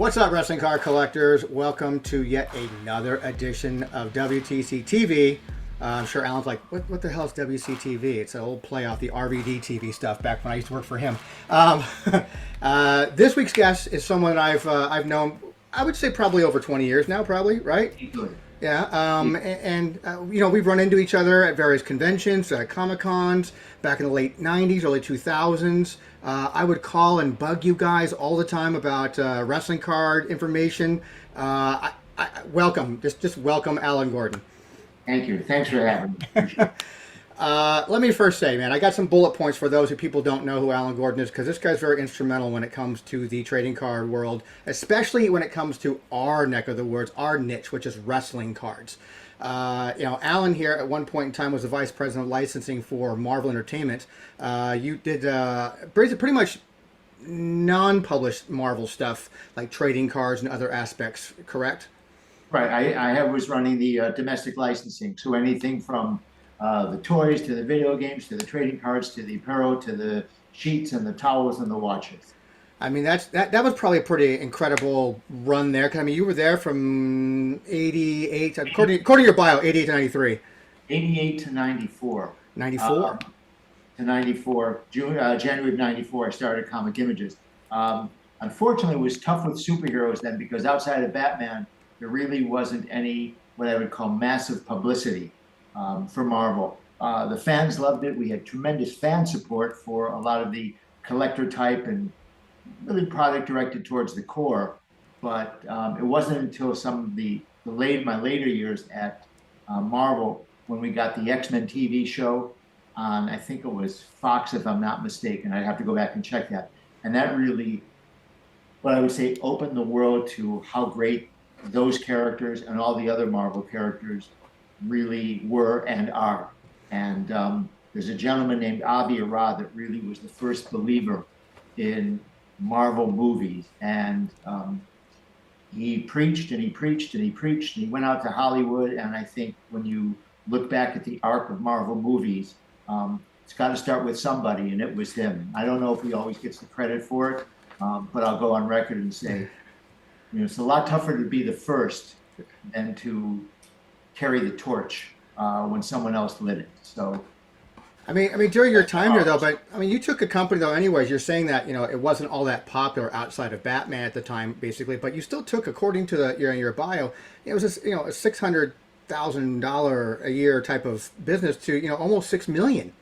What's up, wrestling card collectors? Welcome to yet another edition of WTC TV. I'm sure Alan's like, what the hell is WCTV? It's an old play off the RVD TV stuff back when I used to work for him. This week's guest is someone I've known, I would say probably over 20 years now, probably, right? Yeah, we've run into each other at various conventions, Comic-Cons, back in the late 90s, early 2000s. I would call and bug you guys all the time about wrestling card information. Welcome, just welcome Alan Gordon. Thank you. Thanks for having me. Let me first say, man, I got some bullet points for those who people don't know who Alan Gordon is, because this guy's very instrumental when it comes to the trading card world, especially when it comes to our neck of the woods, our niche, which is wrestling cards. Alan here at one point in time was the vice president of licensing for Marvel Entertainment. You did pretty much non-published Marvel stuff like trading cards and other aspects, correct? Right. I was running the domestic licensing. So anything from the toys to the video games to the trading cards to the apparel to the sheets and the towels and the watches. I mean, that was probably a pretty incredible run there. 'Cause, I mean, you were there from 88, according to your bio, 88 to 93. 88 to 94. 94? To 94. January of 94, I started Comic Images. Unfortunately, it was tough with superheroes then because outside of Batman, there really wasn't any what I would call massive publicity for Marvel. The fans loved it. We had tremendous fan support for a lot of the collector type and really product directed towards the core. But it wasn't until some of my later years at Marvel when we got the X-Men TV show on, I think it was Fox, if I'm not mistaken. I'd have to go back and check that. And that really, what I would say, opened the world to how great those characters and all the other Marvel characters really were and are. And there's a gentleman named Avi Arad that really was the first believer in Marvel movies. And he preached and he preached and he preached and he went out to Hollywood. And I think when you look back at the arc of Marvel movies, it's got to start with somebody, and it was him. I don't know if he always gets the credit for it, but I'll go on record and say, it's a lot tougher to be the first than to carry the torch when someone else lit it. So, I mean, during your time here, though, but I mean, you took a company, though. Anyways, you're saying that it wasn't all that popular outside of Batman at the time, basically. But you still took, according to your bio, it was a $600,000 a year type of business to almost $6 million.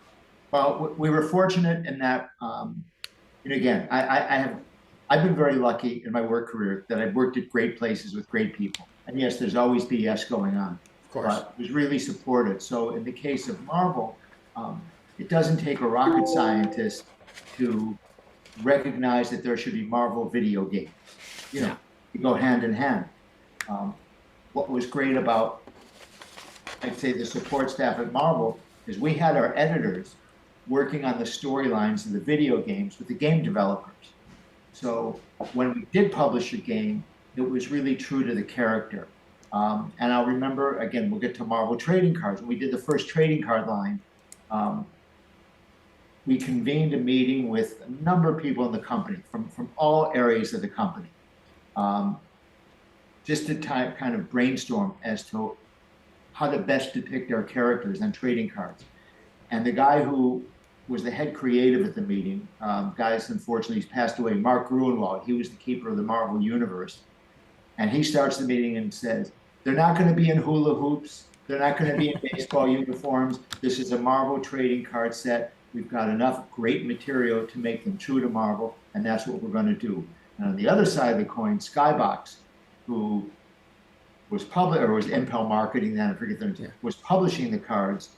Well, we were fortunate in that. And again, I've been very lucky in my work career that I've worked at great places with great people. And yes, there's always BS going on. Of course. But it was really supported. So in the case of Marvel, it doesn't take a rocket scientist to recognize that there should be Marvel video games. You go hand in hand. What was great about, I'd say, the support staff at Marvel is we had our editors working on the storylines of the video games with the game developers. So when we did publish a game, it was really true to the character. And I'll remember, again, we'll get to Marvel trading cards. When we did the first trading card line, we convened a meeting with a number of people in the company from all areas of the company, just to kind of brainstorm as to how to best depict our characters on trading cards. And the guy who was the head creative at the meeting, guys, unfortunately, he's passed away, Mark Gruenwald. He was the keeper of the Marvel Universe. And he starts the meeting and says, they're not going to be in hula hoops. They're not going to be in baseball uniforms. This is a Marvel trading card set. We've got enough great material to make them true to Marvel, and that's what we're going to do. And on the other side of the coin, Skybox, who was was Impel Marketing then, I forget their name, was publishing the cards.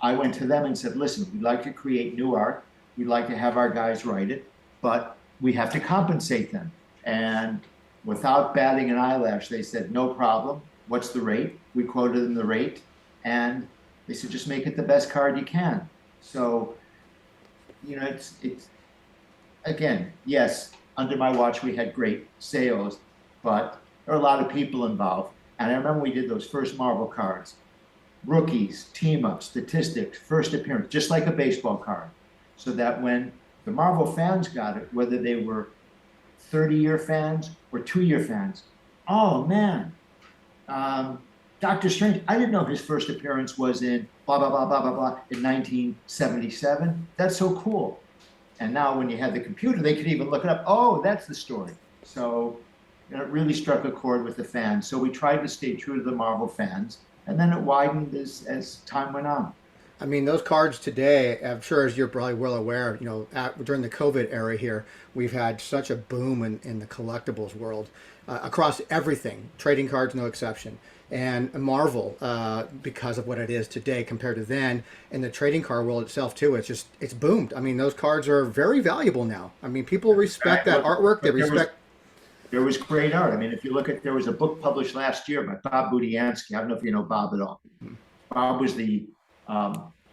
I went to them and said, listen, we'd like to create new art. We'd like to have our guys write it, but we have to compensate them. And without batting an eyelash, they said, no problem. What's the rate? We quoted them the rate. And they said, just make it the best card you can. So, it's again, yes, under my watch, we had great sales, but there are a lot of people involved. And I remember we did those first Marvel cards. Rookies, team-ups, statistics, first appearance, just like a baseball card. So that when the Marvel fans got it, whether they were 30-year fans or 2-year fans. Oh man, Doctor Strange. I didn't know his first appearance was in blah blah blah blah blah blah in 1977. That's so cool. And now when you have the computer, they could even look it up. Oh, that's the story. So it really struck a chord with the fans. So we tried to stay true to the Marvel fans, and then it widened as time went on. I mean, those cards today, I'm sure as you're probably well aware, during the COVID era here, we've had such a boom in the collectibles world across everything, trading cards no exception. And Marvel, because of what it is today compared to then, in the trading card world itself too, it's boomed. I mean, those cards are very valuable now. I mean, people respect that artwork. They respect. There was great art. I mean, if you look at, there was a book published last year by Bob Budiansky. I don't know if you know Bob at all. Bob was he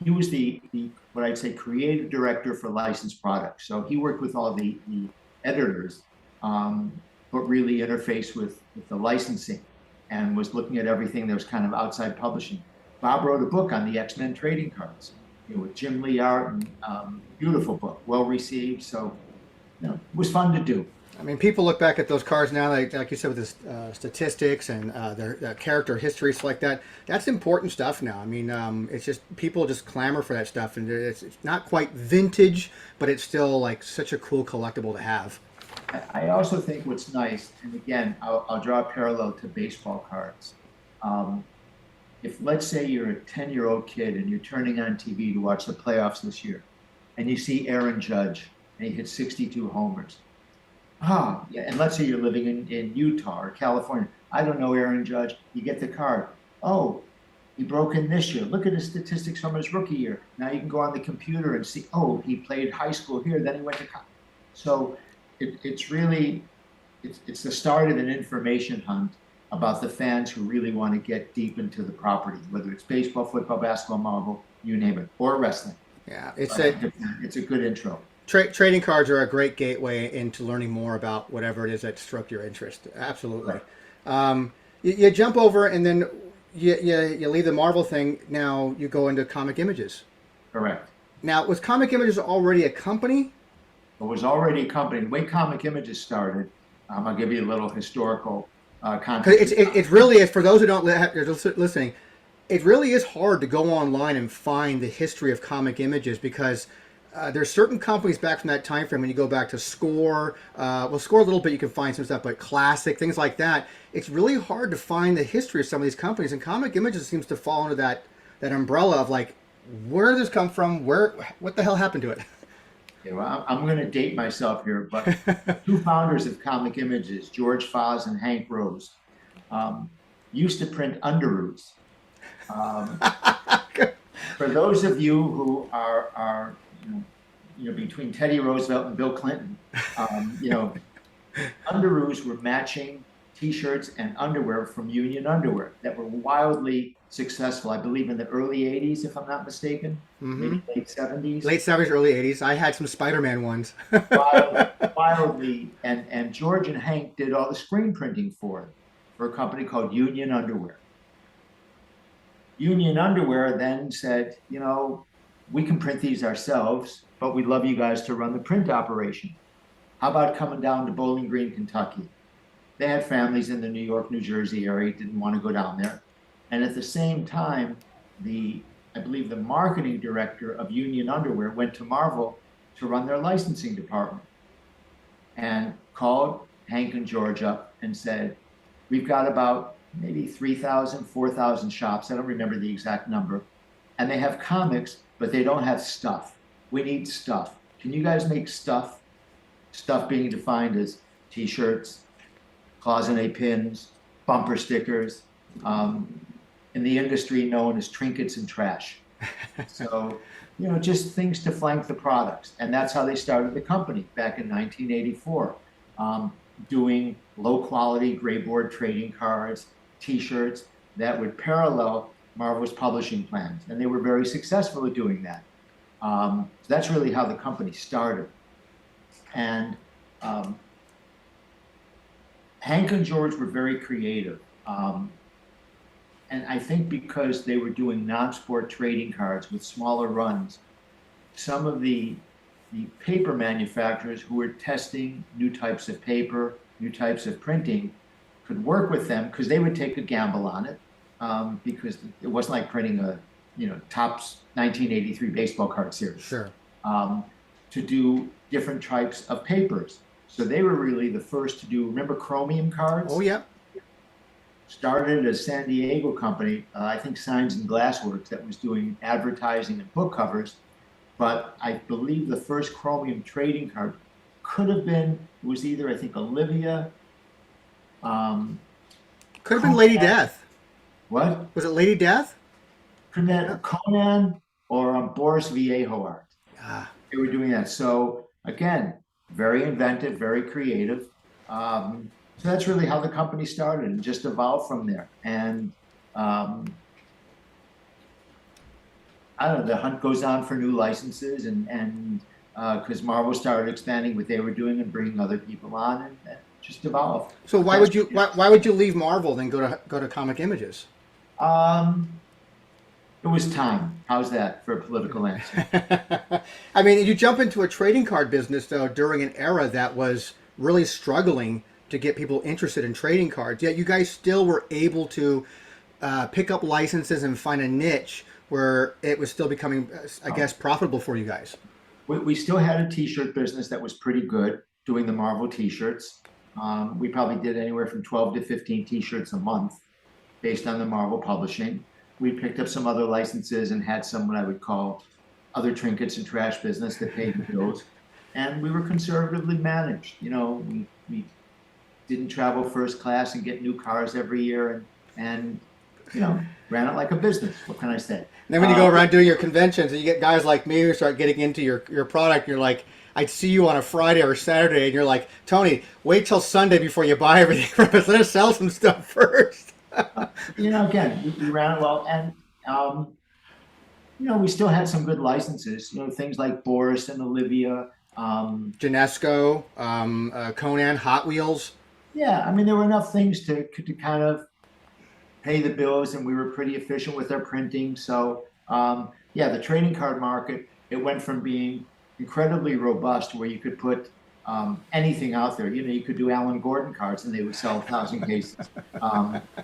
was the what I'd say creative director for licensed products. So he worked with all the editors, but really interfaced with the licensing and was looking at everything that was kind of outside publishing. Bob wrote a book on the X-Men trading cards, with Jim Lee art, and beautiful book, well received. So, it was fun to do. I mean, people look back at those cards now, like you said, with the statistics and their character history, stuff like that. That's important stuff now. I mean, it's just people just clamor for that stuff, and it's not quite vintage, but it's still like such a cool collectible to have. I also think what's nice, and again, I'll draw a parallel to baseball cards. If let's say you're a 10-year-old kid and you're turning on TV to watch the playoffs this year, and you see Aaron Judge and he hit 62 homers. Yeah, and let's say you're living in Utah or California. I don't know Aaron Judge. You get the card. Oh, he broke in this year. Look at his statistics from his rookie year. Now you can go on the computer and see, oh, he played high school here, then he went to college. So it's really, it's the start of an information hunt about the fans who really want to get deep into the property, whether it's baseball, football, basketball, Marvel, you name it, or wrestling. Yeah, it's a good intro. Trading cards are a great gateway into learning more about whatever it is that struck your interest. Absolutely. Right. You jump over and then you leave the Marvel thing. Now you go into Comic Images. Correct. Now, was Comic Images already a company? It was already a company. The way Comic Images started, I'll give you a little historical context. It really is, for those who don't listening, it really is hard to go online and find the history of Comic Images because there's certain companies back from that time frame when you go back to Score. Score a little bit, you can find some stuff, but Classic, things like that. It's really hard to find the history of some of these companies, and Comic Images seems to fall under that umbrella of like, where did this come from? What the hell happened to it? Yeah, well, I'm going to date myself here, but two founders of Comic Images, George Foz and Hank Rose, used to print underoos. For those of you who are between Teddy Roosevelt and Bill Clinton, underoos were matching T-shirts and underwear from Union Underwear that were wildly successful. I believe in the early '80s, if I'm not mistaken, maybe late '70s. Late '70s, early '80s. I had some Spider-Man ones. wildly, and George and Hank did all the screen printing for a company called Union Underwear. Union Underwear then said, we can print these ourselves, but we'd love you guys to run the print operation. How about coming down to Bowling Green, Kentucky? They had families in the New York, New Jersey area, didn't want to go down there. And at the same time, I believe the marketing director of Union Underwear went to Marvel to run their licensing department and called Hank and George up and said, we've got about maybe 3,000, 4,000 shops. I don't remember the exact number. And they have comics, but they don't have stuff. We need stuff. Can you guys make stuff? Stuff being defined as T-shirts, cloisonne pins, bumper stickers, in the industry known as trinkets and trash. So, just things to flank the products. And that's how they started the company back in 1984, doing low quality gray board trading cards, T-shirts that would parallel Marvel's publishing plans. And they were very successful at doing that. So that's really how the company started. And Hank and George were very creative. And I think because they were doing non-sport trading cards with smaller runs, some of the the paper manufacturers who were testing new types of paper, new types of printing, could work with them because they would take a gamble on it, because it wasn't like printing a, Topps 1983 baseball card series. Sure. To do different types of papers. So they were really the first to do, remember chromium cards? Oh, yeah. Started a San Diego company, I think Signs and Glassworks, that was doing advertising and book covers. But I believe the first chromium trading card could have been, it was either, I think, Olivia. Could have been Lady Death. What? Was it Lady Death? Conan or Boris Viejo art. Ah. They were doing that. So again, very inventive, very creative. So that's really how the company started and just evolved from there. And I don't know, the hunt goes on for new licenses, and because Marvel started expanding what they were doing and bringing other people on, and just evolved. So why would you leave Marvel then go to Comic Images? It was time. How's that for a political answer? I mean, you jump into a trading card business though during an era that was really struggling to get people interested in trading cards. Yet you guys still were able to pick up licenses and find a niche where it was still becoming, I guess, profitable for you guys. We still had a T-shirt business that was pretty good, doing the Marvel T-shirts. We probably did anywhere from 12 to 15 T-shirts a month based on the Marvel publishing. We picked up some other licenses and had some what I would call other trinkets and trash business that paid the bills. And we were conservatively managed. We didn't travel first class and get new cars every year, and ran it like a business. What can I say? And then when you go around doing your conventions and you get guys like me who start getting into your product, you're like, I'd see you on a Friday or Saturday and you're like, Tony, wait till Sunday before you buy everything from us. Let us sell some stuff first. Again, we ran it well, and we still had some good licenses. Things like Boris and Olivia, Genesco, Conan, Hot Wheels. Yeah, I mean, there were enough things to kind of pay the bills, and we were pretty efficient with our printing. So, the trading card market, it went from being incredibly robust, where you could put anything out there. You could do Alan Gordon cards and they would sell 1,000 cases.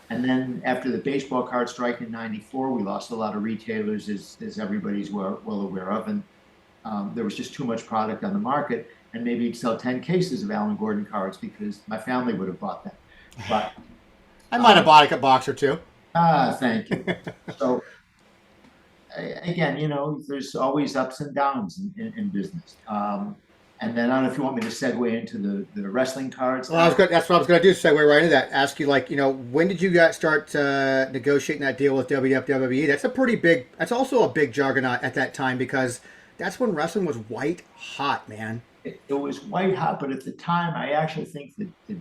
And then after the baseball card strike in '94, we lost a lot of retailers, as everybody's well aware of. And there was just too much product on the market. And maybe you'd sell 10 cases of Alan Gordon cards because my family would have bought them. But I might have bought a box or two. Thank you. So again, there's always ups and downs in business. And then I don't know if you want me to segue into the wrestling cards. Well, that's what I was going to do, segue right into that. Ask you, when did you guys start negotiating that deal with WWE? That's that's also a big juggernaut at that time, because that's when wrestling was white hot, man. It was white hot, but at the time, I actually think that the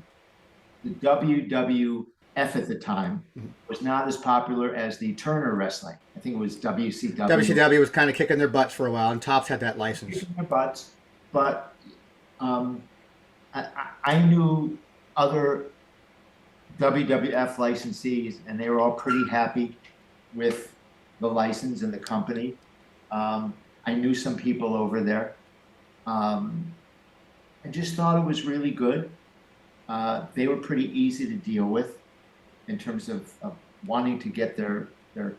WWF at the time was not as popular as the Turner Wrestling. I think it was WCW. WCW was kind of kicking their butts for a while, and Topps had that license. Kicking their butts. But I knew other WWF licensees, and they were all pretty happy with the license and the company. I knew some people over there. I just thought it was really good. They were pretty easy to deal with in terms of wanting to get their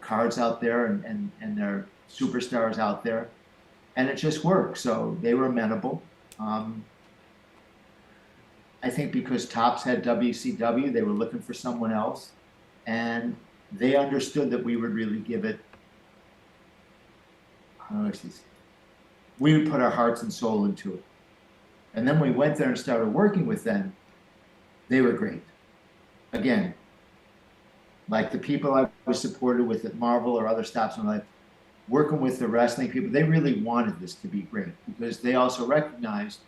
cards out there and their superstars out there. And it just worked. So they were amenable. I think because Topps had WCW, they were looking for someone else. And they understood that we would really give it, we would put our hearts and soul into it. And then we went there and started working with them. They were great. Again, like the people I was supported with at Marvel or other stops in life, working with the wrestling people, they really wanted this to be great, because they also recognized,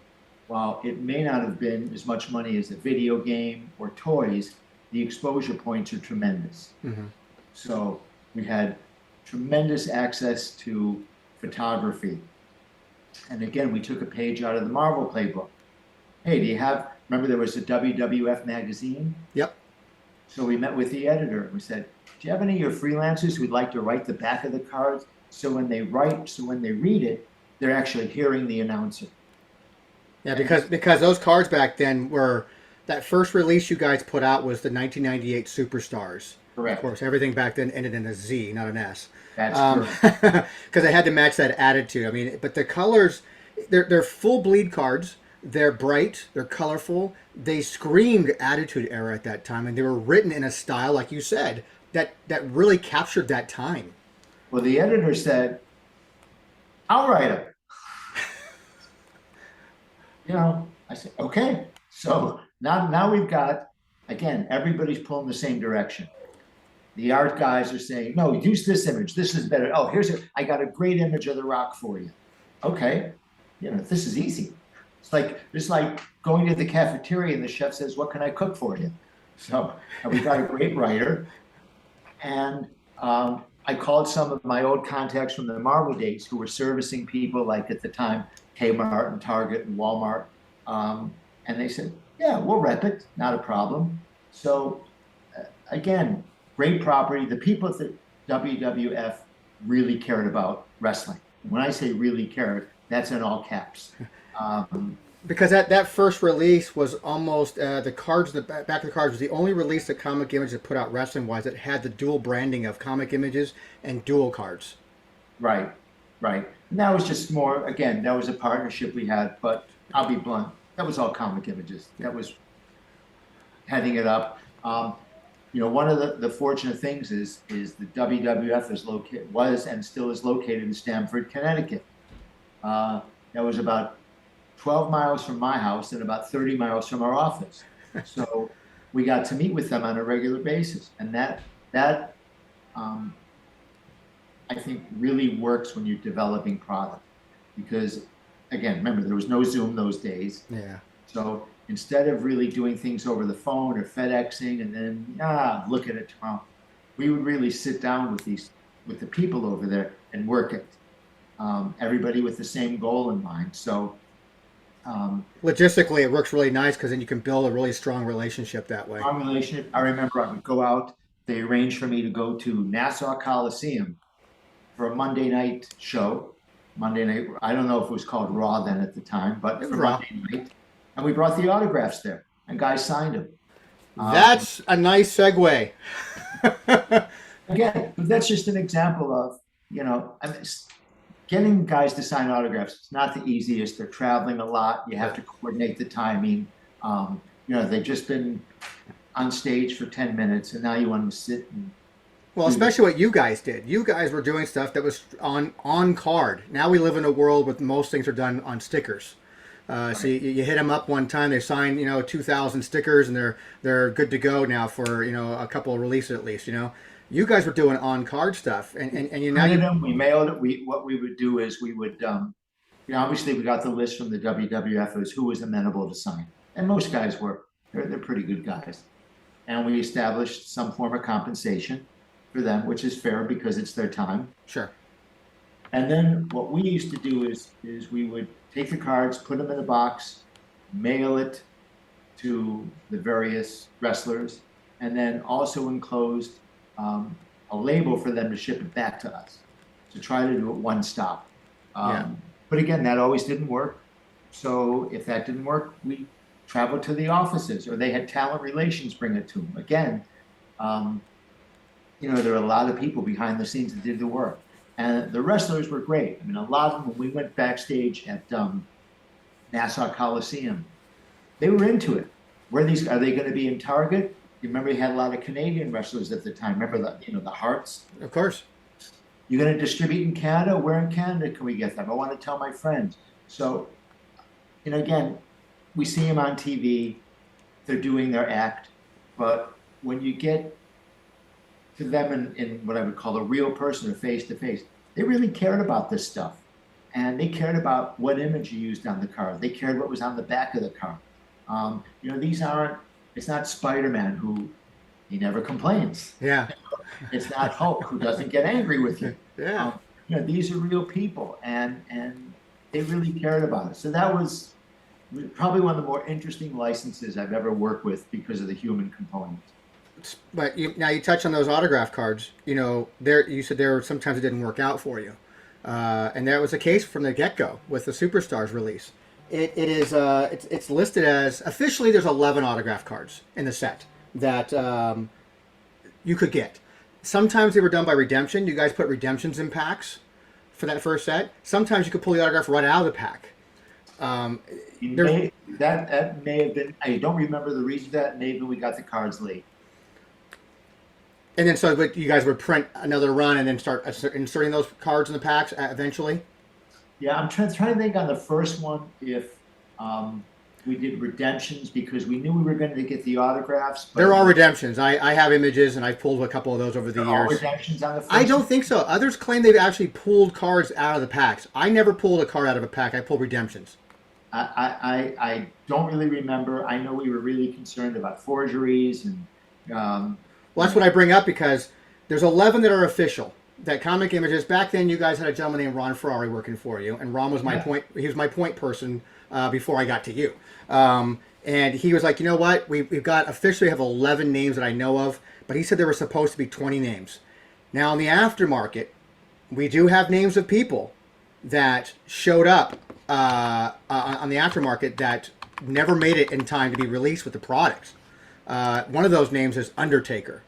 while it may not have been as much money as a video game or toys, the exposure points are tremendous. Mm-hmm. So we had tremendous access to photography. And again, we took a page out of the Marvel playbook. Hey, remember there was a WWF magazine? Yep. So we met with the editor and we said, do you have any of your freelancers who'd like to write the back of the cards? So when they read it, they're actually hearing the announcer. Yeah, And because those cards back then were that first release you guys put out was the 1998 Superstars. Of correct. course, everything back then ended in a Z, not an S, That's correct. because they had to match that attitude. I mean, but the colors, they're full bleed cards. They're bright. They're colorful. They screamed Attitude Era at that time, and they were written in a style, like you said, that really captured that time. Well, the editor said, "I'll write them." I said, "Okay." So now we've got, again, everybody's pulling the same direction. The art guys are saying, "No, use this image. This is better. Oh, I got a great image of the rock for you." Okay, this is easy. It's like going to the cafeteria and the chef says, "What can I cook for you?" So we got a great writer, and I called some of my old contacts from the Marvel days who were servicing people, like at the time Kmart and Target and Walmart, and they said, "Yeah, we'll rep it, not a problem." So again, great property. The people at the WWF really cared about wrestling. When I say really cared, that's in all caps. Because that first release was almost the cards, the back of the cards was the only release that Comic Image had put out wrestling wise that had the dual branding of Comic Images and dual cards. Right, right. And that was just more, again, that was a partnership we had, but I'll be blunt, that was all Comic Images. That was heading it up. One of the fortunate things is the WWF was and still is located in Stamford, Connecticut. That was about 12 miles from my house and about 30 miles from our office. So we got to meet with them on a regular basis. And that I think really works when you're developing product, because again, remember, there was no Zoom those days. Yeah. So instead of really doing things over the phone or FedExing and then look at it tomorrow, we would really sit down with the people over there and work it. Everybody with the same goal in mind. So logistically, it works really nice because then you can build a really strong relationship that way. strong relationship. I remember I would go out. They arranged for me to go to Nassau Coliseum for a Monday night show. Monday night, I don't know if it was called Raw then at the time, but for Raw. Monday night. And we brought the autographs there, and guys signed them. That's a nice segue. Again, but that's just an example of, getting guys to sign autographs. It's not the easiest. They're traveling a lot. You have to coordinate the timing. They've just been on stage for 10 minutes, and now you want them to sit and. Well, especially what you guys did. You guys were doing stuff that was on card. Now we live in a world where most things are done on stickers. So you hit them up one time, they sign 2,000 stickers, and they're good to go now for a couple of releases at least. You guys were doing on card stuff, and we mailed it. What we would do is we would obviously we got the list from the WWF as who was amenable to sign, and most guys were. They're pretty good guys, and we established some form of compensation for them, which is fair because it's their time. Sure. And then what we used to do is we would take the cards, put them in a box, mail it to the various wrestlers, and then also enclosed a label for them to ship it back to us, to try to do it one stop. But again, that always didn't work. So if that didn't work, we traveled to the offices, or they had talent relations bring it to them. Again, there are a lot of people behind the scenes that did the work. And the wrestlers were great. I mean, a lot of them, when we went backstage at Nassau Coliseum, they were into it. Are they going to be in Target? You remember you had a lot of Canadian wrestlers at the time. Remember the Hearts? Of course. You're going to distribute in Canada? Where in Canada can we get them? I want to tell my friends. So, again, we see them on TV. They're doing their act. But when you get to them in what I would call a real person or face-to-face, they really cared about this stuff. And they cared about what image you used on the card. They cared what was on the back of the card. It's not Spider-Man, who he never complains. Yeah. It's not Hulk, who doesn't get angry with you. Yeah. These are real people, and they really cared about it. So that was probably one of the more interesting licenses I've ever worked with because of the human component. But now you touch on those autograph cards. You said sometimes it didn't work out for you. And that was the case from the get-go with the Superstars release. It's listed as officially there's 11 autograph cards in the set that you could get. Sometimes they were done by redemption. You guys put redemptions in packs for that first set. Sometimes you could pull the autograph right out of the pack. That may have been. I don't remember the reason for that. Maybe we got the cards late. And then so you guys would print another run and then start inserting those cards in the packs eventually? Yeah, I'm trying to think on the first one if we did redemptions because we knew we were going to get the autographs. But there are redemptions. I have images and I've pulled a couple of those over the years. Redemptions on the first I don't think so. Others claim they've actually pulled cards out of the packs. I never pulled a card out of a pack. I pulled redemptions. I don't really remember. I know we were really concerned about forgeries and. Well, that's what I bring up because there's 11 that are official. That Comic Images, back then you guys had a gentleman named Ron Ferrari working for you, and Ron was my point. He was my point person before I got to you. And he was like, you know what? We've got officially have 11 names that I know of, but he said there were supposed to be 20 names. Now, in the aftermarket, we do have names of people that showed up on the aftermarket that never made it in time to be released with the products. One of those names is Undertaker.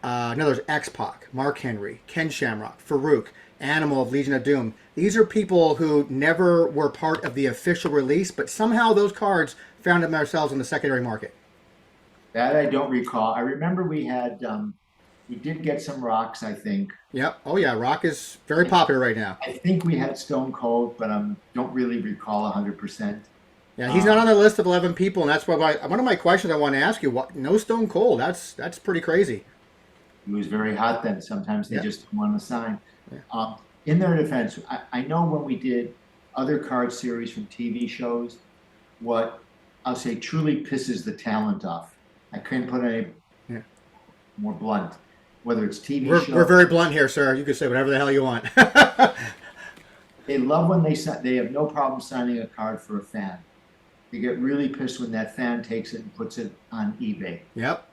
Another is X-Pac, Mark Henry, Ken Shamrock, Farouk, Animal of Legion of Doom. These are people who never were part of the official release, but somehow those cards found themselves in the secondary market. That I don't recall. I remember we had, we did get some Rocks, I think. Yep. Oh yeah, Rock is very popular right now. I think we had Stone Cold, but I don't really recall 100%. Yeah, he's not on the list of 11 people, and that's why one of my questions I want to ask you. No Stone Cold? That's pretty crazy. He was very hot then. Sometimes they just didn't want to sign. Yeah. In their defense, I know when we did other card series from TV shows, what I'll say truly pisses the talent off. I couldn't put any more blunt. Whether it's TV shows. We're very blunt here, sir. You can say whatever the hell you want. They love when they have no problem signing a card for a fan. They get really pissed when that fan takes it and puts it on eBay. Yep.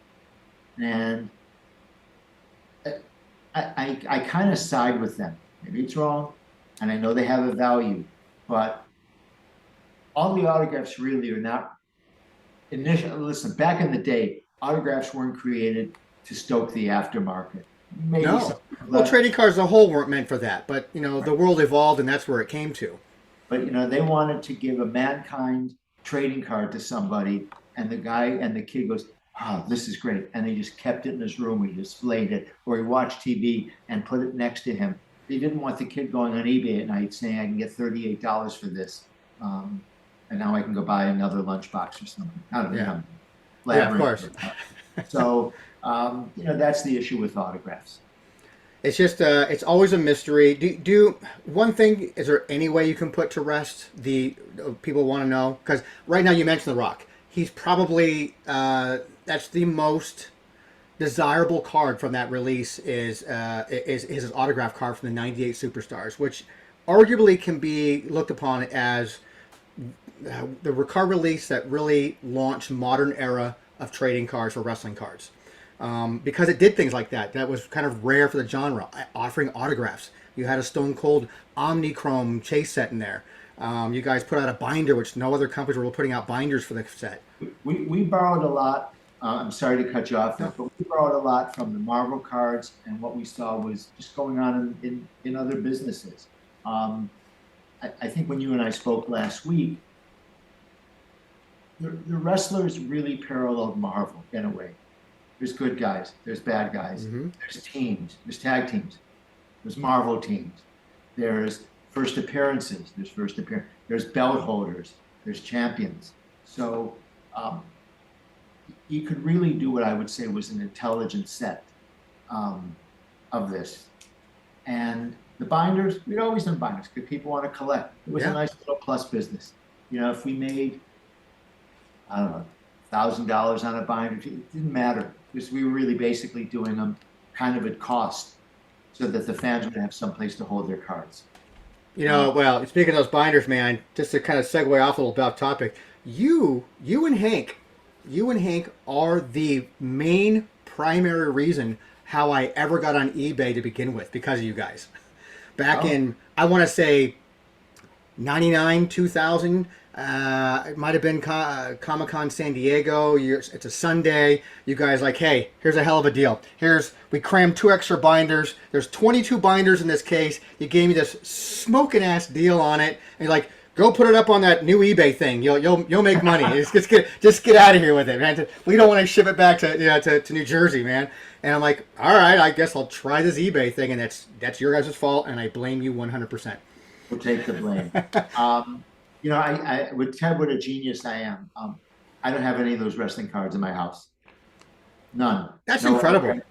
And I kind of side with them. Maybe it's wrong, and I know they have a value, but all the autographs really are not initial. Listen, back in the day, autographs weren't created to stoke the aftermarket. Maybe no. Well, trading cards as a whole weren't meant for that, but the world evolved, and that's where it came to. But they wanted to give a Mankind trading card to somebody, and the guy and the kid goes, "Oh, this is great," and he just kept it in his room. He displayed it, or he watched TV and put it next to him. They didn't want the kid going on eBay at night saying, "I can get $38 for this, and now I can go buy another lunchbox or something." I don't know. Yeah, of course. So that's the issue with autographs. It's just it's always a mystery. Do one thing? Is there any way you can put to rest the people want to know? Because right now you mentioned The Rock. He's probably that's the most desirable card from that release is his autograph card from the '98 Superstars, which arguably can be looked upon as the card release that really launched modern era of trading cards for wrestling cards. Because it did things like that. That was kind of rare for the genre, offering autographs. You had a Stone Cold Omnichrome chase set in there. You guys put out a binder, which no other companies were putting out binders for the set. We borrowed a lot. I'm sorry to cut you off, but we borrowed a lot from the Marvel cards, and what we saw was just going on in other businesses. I think when you and I spoke last week, the wrestlers really paralleled Marvel in a way. There's good guys, there's bad guys, there's teams, there's tag teams, there's Marvel teams, there's first appearances, there's belt holders, there's champions. So you could really do what I would say was an intelligent set of this. And the binders, we'd always done binders because people want to collect. It was a nice little plus business. If we made, I don't know, $1,000 on a binder, it didn't matter. Because we were really basically doing them kind of at cost so that the fans would have someplace to hold their cards. Well, speaking of those binders, man, just to kind of segue off a little bit off topic, you and Hank are the main primary reason how I ever got on eBay to begin with, because of you guys. back Oh, in, I want to say, 99, 2000. It might have been Comic Con San Diego. It's a Sunday. You guys like, hey, here's a hell of a deal. We crammed 2 extra binders. There's 22 binders in this case. You gave me this smoking ass deal on it, and you're like, go put it up on that new eBay thing. You'll make money. Just get out of here with it, man. We don't want to ship it back to New Jersey, man. And I'm like, all right, I guess I'll try this eBay thing, and that's your guys' fault, and I blame you 100%. we'll take the blame. I would tell what a genius I am. I don't have any of those wrestling cards in my house. None. That's No incredible.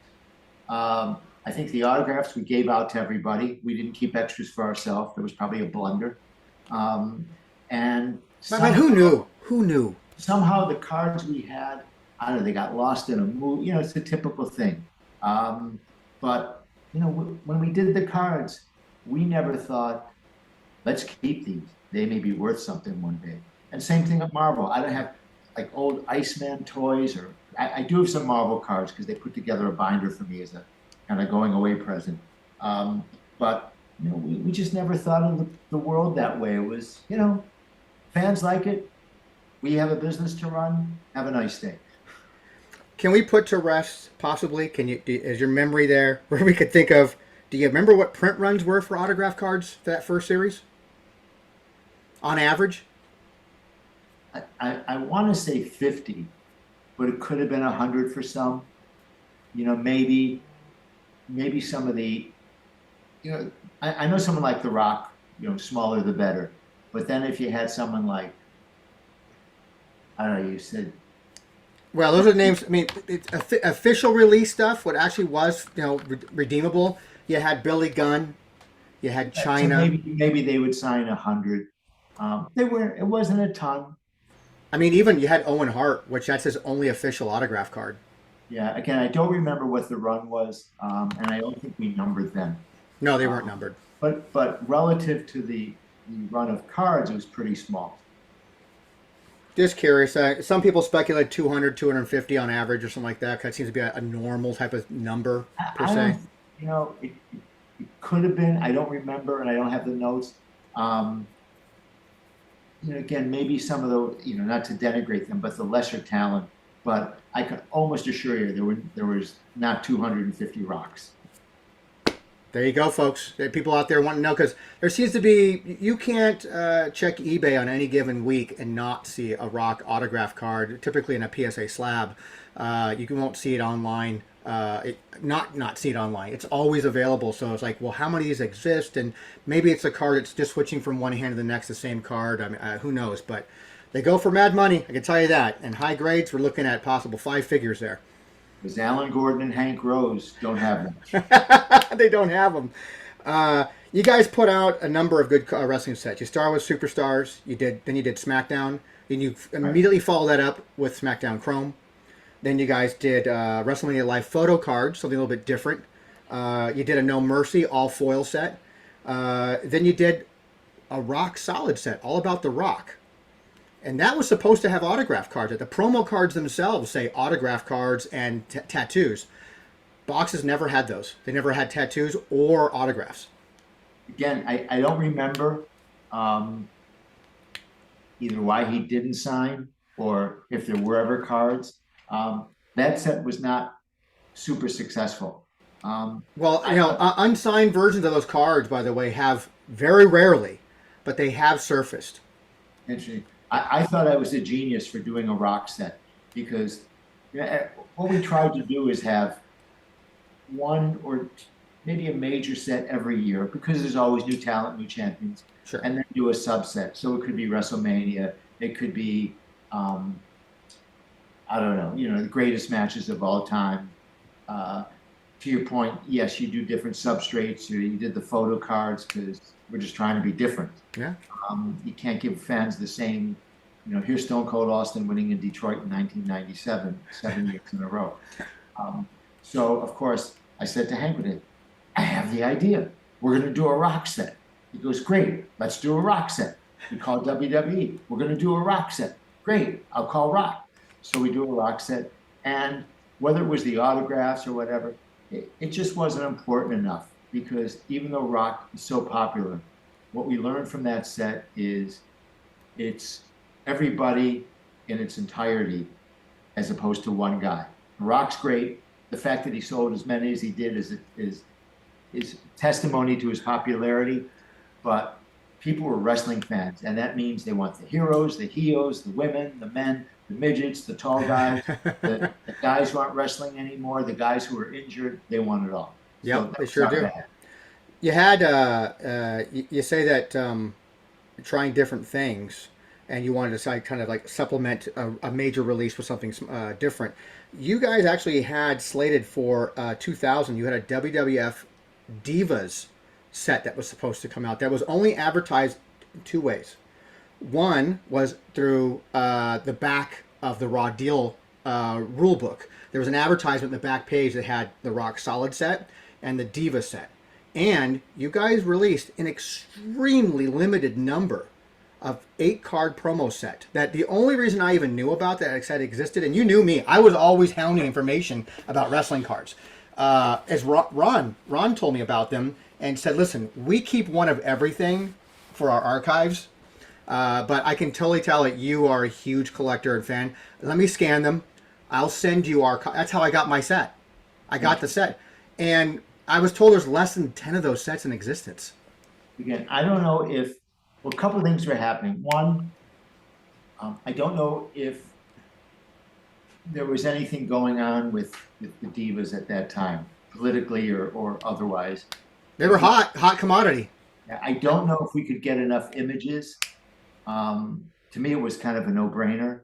autographs. I think the autographs we gave out to everybody. We didn't keep extras for ourselves. It was probably a blunder. And But who knew? Who knew? somehow the cards we had, I don't know, they got lost in a move. It's a typical thing. But when we did the cards, we never thought, let's keep these. They may be worth something one day. And same thing at Marvel. I don't have like old Iceman toys, or I do have some Marvel cards because they put together a binder for me as a kind of going away present. But we just never thought of the world that way. It was, fans like it. We have a business to run. Have a nice day. Can we put to rest, possibly? Is your memory there where we could think of? Do you remember what print runs were for autograph cards for that first series? On average? I want to say 50, but it could have been 100 for some. Maybe some of the, I know someone like The Rock, smaller the better. But then if you had someone like, I don't know, you said. Well, those are names. I mean, official release stuff. What actually was, redeemable. You had Billy Gunn. You had China. So maybe they would sign 100. It wasn't a ton. I mean, even you had Owen Hart, which that's his only official autograph card. Yeah. Again, I don't remember what the run was, and I don't think we numbered them. No, they weren't numbered. But relative to the run of cards, it was pretty small. Just curious. Some people speculate 200, 250 on average or something like that. That seems to be a normal type of number, per se. It could have been. I don't remember, and I don't have the notes. Again, maybe some of the, not to denigrate them, but the lesser talent. But I can almost assure you there was not 250 rocks. There you go, folks. There are people out there wanting to know, because there seems to be, you can't check eBay on any given week and not see a rock autograph card, typically in a PSA slab. You won't see it online. Not see it online. It's always available. So it's like, well, how many of these exist? And maybe it's a card that's just switching from one hand to the next, the same card. I mean, who knows? But they go for mad money. I can tell you that. And high grades, we're looking at possible 5 figures there. Because Alan Gordon and Hank Rose don't have them. They don't have them. You guys put out a number of good wrestling sets. You started with Superstars. Then you did SmackDown. Then you immediately followed that up with SmackDown Chrome. Then you guys did WrestleMania Live photo cards, something a little bit different. You did a No Mercy all foil set. Then you did a Rock solid set, all about The Rock. And that was supposed to have autograph cards. The promo cards themselves say autograph cards and tattoos. Boxes never had those. They never had tattoos or autographs. Again, I don't remember either why he didn't sign or if there were ever cards. That set was not super successful. Unsigned versions of those cards, by the way, have very rarely, but they have surfaced. Interesting. I thought I was a genius for doing a Rock set because what we tried to do is have one or maybe a major set every year because there's always new talent, new champions, Sure. And then do a subset. So it could be WrestleMania. It could be, I don't know, the greatest matches of all time. To your point, yes, you do different substrates. You did the photo cards because we're just trying to be different. Yeah. You can't give fans the same, here's Stone Cold Austin winning in Detroit in 1997, 7 years in a row. So, of course, I said to Hank, I have the idea. We're going to do a Rock set. He goes, great, let's do a Rock set. We call WWE. We're going to do a Rock set. Great, I'll call Rock. So we do a Rock set. And whether it was the autographs or whatever, it just wasn't important enough. because even though rock is so popular, what we learned from that set is it's everybody in its entirety as opposed to one guy. Rock's great. The fact that he sold as many as he did is testimony to his popularity, but people were wrestling fans, and that means they want the heroes, the heels, the women, the men, the midgets, the tall guys, the guys who aren't wrestling anymore, the guys who are injured, they want it all. So Yep, they that's sure not do. bad. You had you say that trying different things, and you wanted to kind of like supplement a major release with something different. You guys actually had slated for 2000. You had a WWF Divas set that was supposed to come out. That was only advertised two ways. One was through the back of the Raw Deal rule book. There was an advertisement in the back page that had the Rock Solid set and the Diva set. And you guys released an extremely limited number of 8-card promo set. That the only reason I even knew about that set existed, and you knew me, I was always hounding information about wrestling cards. As Ron told me about them and said, listen, we keep one of everything for our archives, but I can totally tell that you are a huge collector and fan. Let me scan them. I'll send you our... That's how I got my set. I got the set. And I was told there's less than 10 of those sets in existence. Again, I don't know if, well, a couple of things were happening. One, I don't know if there was anything going on with the Divas at that time, politically or otherwise. They were hot commodity. I don't know if we could get enough images. To me, it was kind of a no-brainer.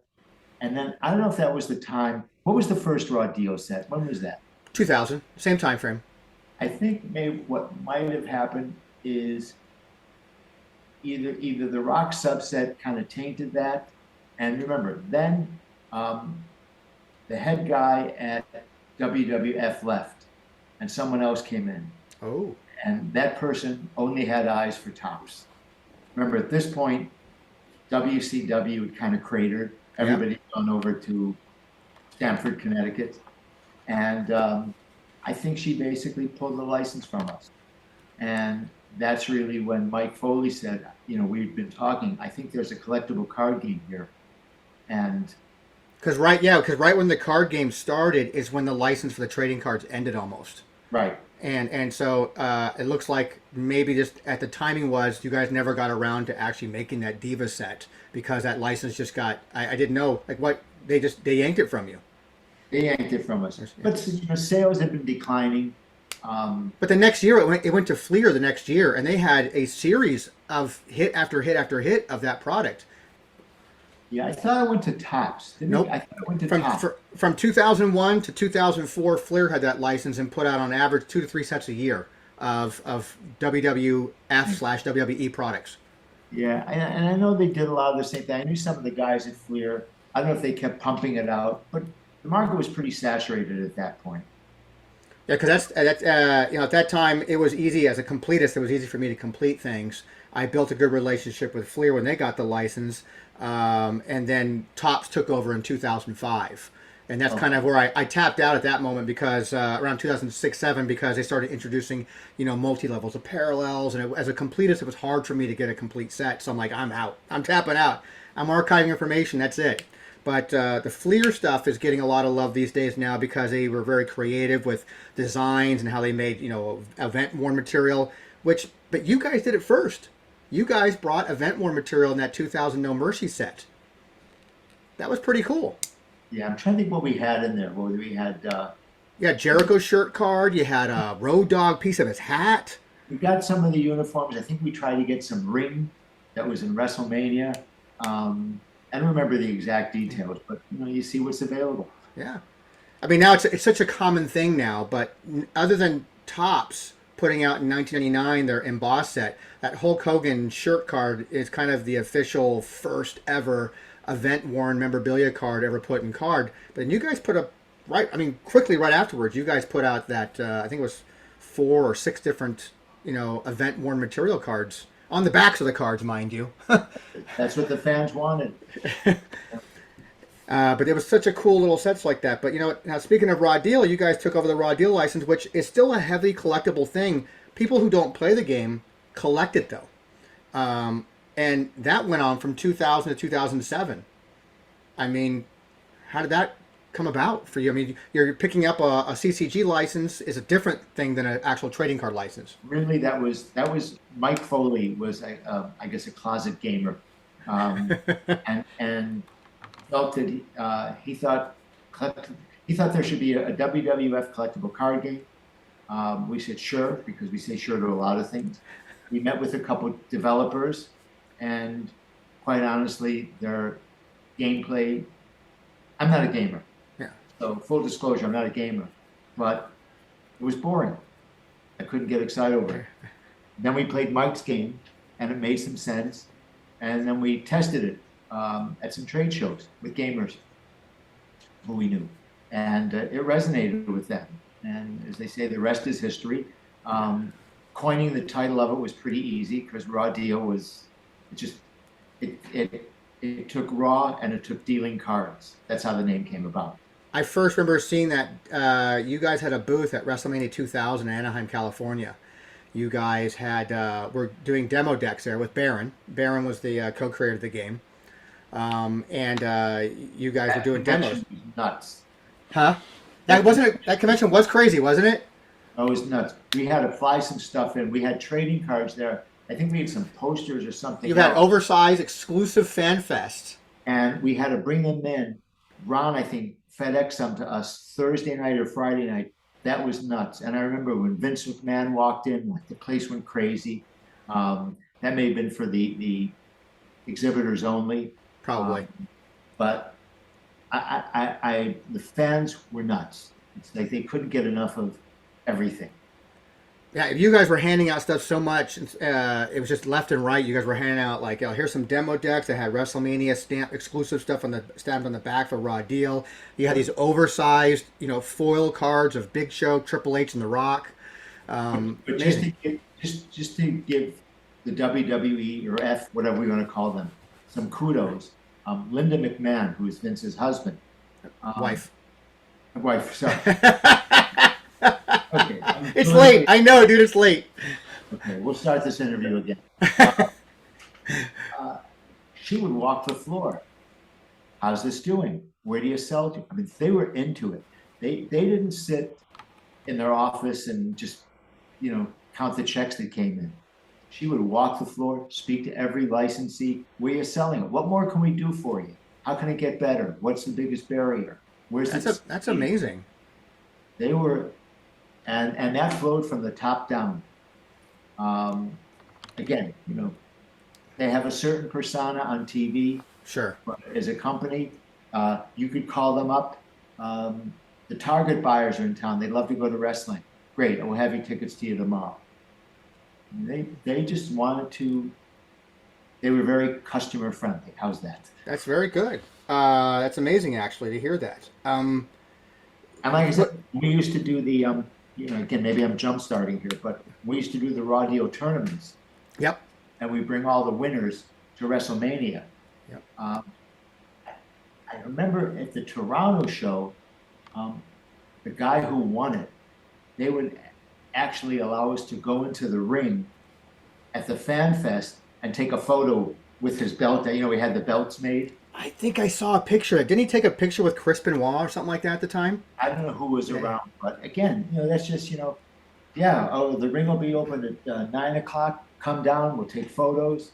And then I don't know if that was the time. What was the first Raw Deal set? When was that? 2000, same time frame. I think maybe what might have happened is either the Rock subset kind of tainted that, and remember then the head guy at WWF left, and someone else came in. Oh. And that person only had eyes for tops. Remember, at this point, WCW had kind of cratered. Everybody had gone over to Stamford, Connecticut. And I think she basically pulled the license from us. And that's really when Mike Foley said, you know, we've been talking, I think there's a collectible card game here. And because right when the card game started is when the license for the trading cards ended almost. Right. And so it looks like maybe just at the timing was you guys never got around to actually making that Diva set because that license just got, I didn't know, like what, they yanked it from you. They yanked it from us. But you know, sales have been declining. But the next year it went to Fleer the next year, and they had a series of hit after hit after hit of that product. Yeah, I thought I went to Tops. Nope. I thought I went to Tops. From 2001 to 2004, Fleer had that license and put out on average 2 to 3 sets a year of WWF/WWE products. Yeah, and I know they did a lot of the same thing. I knew some of the guys at Fleer. I don't know if they kept pumping it out, but the market was pretty saturated at that point. Yeah, because that's you know, at that time it was easy as a completist. It was easy for me to complete things. I built a good relationship with Fleer when they got the license, and then Topps took over in 2005, and that's kind of where I tapped out at that moment because around 2006-07 because they started introducing multi levels of parallels, and as a completist it was hard for me to get a complete set. So I'm like, I'm out. I'm tapping out. I'm archiving information. That's it. But the Fleer stuff is getting a lot of love these days now because they were very creative with designs and how they made, event-worn material. But you guys did it first. You guys brought event-worn material in that 2000 No Mercy set. That was pretty cool. Yeah, I'm trying to think what we had in there. What we had? Yeah, Jericho shirt card. You had a Road Dogg piece of his hat. We got some of the uniforms. I think we tried to get some ring that was in WrestleMania. I don't remember the exact details, but you see what's available. Yeah, I mean now it's such a common thing now. But other than Topps putting out in 1999 their embossed set, that Hulk Hogan shirt card is kind of the official first ever event-worn memorabilia card ever put in card. But then you guys put up quickly right afterwards. You guys put out that I think it was 4 or 6 different event-worn material cards. On the backs of the cards, mind you. That's what the fans wanted. But it was such a cool little sets like that. But now speaking of Raw Deal, you guys took over the Raw Deal license, which is still a heavy collectible thing. People who don't play the game collect it though, and that went on from 2000 to 2007. I mean, how did that come about for you? I mean, you're picking up a CCG license is a different thing than an actual trading card license. Really, that was Mike Foley was I guess a closet gamer, and felt that he thought he thought there should be a WWF collectible card game. We said sure because we say sure to a lot of things. We met with a couple developers, and quite honestly, their gameplay. I'm not a gamer, Yeah. so full disclosure, I'm not a gamer, but it was boring. I couldn't get excited over it. Then we played Mike's game, and it made some sense. And then we tested it at some trade shows with gamers who we knew, and it resonated with them. And as they say, the rest is history. Coining the title of it was pretty easy because Raw Deal was it took raw and it took dealing cards. That's how the name came about. I first remember seeing that you guys had a booth at WrestleMania 2000 in Anaheim, California. You guys had were doing demo decks there with Baron. Baron was the co-creator of the game, and you guys were doing demos. Was nuts. Huh? That convention was crazy, wasn't it? Oh, it was nuts. We had to fly some stuff in. We had trading cards there. I think we had some posters or something. You had oversized exclusive fan fest, and we had to bring them in. Ron, I think, FedEx them to us Thursday night or Friday night. That was nuts. And I remember when Vince McMahon walked in, like the place went crazy. That may have been for the exhibitors only, probably. But the fans were nuts. It's like they couldn't get enough of everything. Yeah, if you guys were handing out stuff so much, it was just left and right. You guys were handing out like, here's some demo decks that had WrestleMania stamp exclusive stuff stamped on the back for Raw Deal. You had these oversized, foil cards of Big Show, Triple H, and The Rock. But just to give the WWE or F, whatever we want to call them, some kudos. Linda McMahon, who is Vince's husband, wife, sorry. Okay. It's late. I know, dude. It's late. Okay, we'll start this interview again. She would walk the floor. How's this doing? Where do you sell to? I mean, they were into it. They didn't sit in their office and just, count the checks that came in. She would walk the floor, speak to every licensee. Where are you selling it? What more can we do for you? How can it get better? What's the biggest barrier? That's amazing. They were. And that flowed from the top down. Again, they have a certain persona on TV. Sure. But as a company, you could call them up. The target buyers are in town. They'd love to go to wrestling. Great, we'll have you tickets to you tomorrow. They just wanted to. They were very customer friendly. How's that? That's very good. That's amazing, actually, to hear that. And like I said, we used to do the. Again, maybe I'm jump starting here, but we used to do the Raw Deal tournaments. Yep. And we bring all the winners to WrestleMania. Yep. I remember at the Toronto show, the guy who won it, they would actually allow us to go into the ring at the Fan Fest and take a photo with his belt. We had the belts made. I think I saw a picture. Didn't he take a picture with Chris Benoit or something like that at the time? I don't know who was around, but again, that's just, the ring will be open at 9 o'clock. Come down, we'll take photos.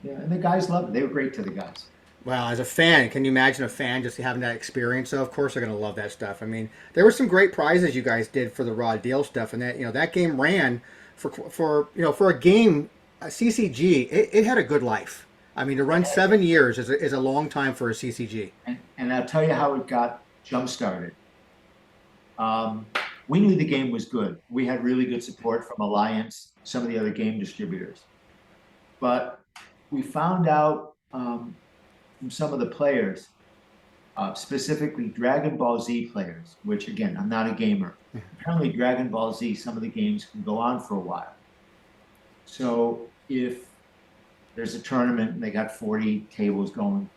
And the guys loved it. They were great to the guys. Well, as a fan, can you imagine a fan just having that experience? So, of course, they're going to love that stuff. I mean, there were some great prizes you guys did for the Raw Deal stuff, and that game ran for a game, a CCG. It had a good life. I mean, to run 7 years is a long time for a CCG. And I'll tell you how it got jump-started. We knew the game was good. We had really good support from Alliance, some of the other game distributors. But we found out from some of the players, specifically Dragon Ball Z players, which, again, I'm not a gamer. Apparently, Dragon Ball Z, some of the games can go on for a while. So if there's a tournament and they got 40 tables going.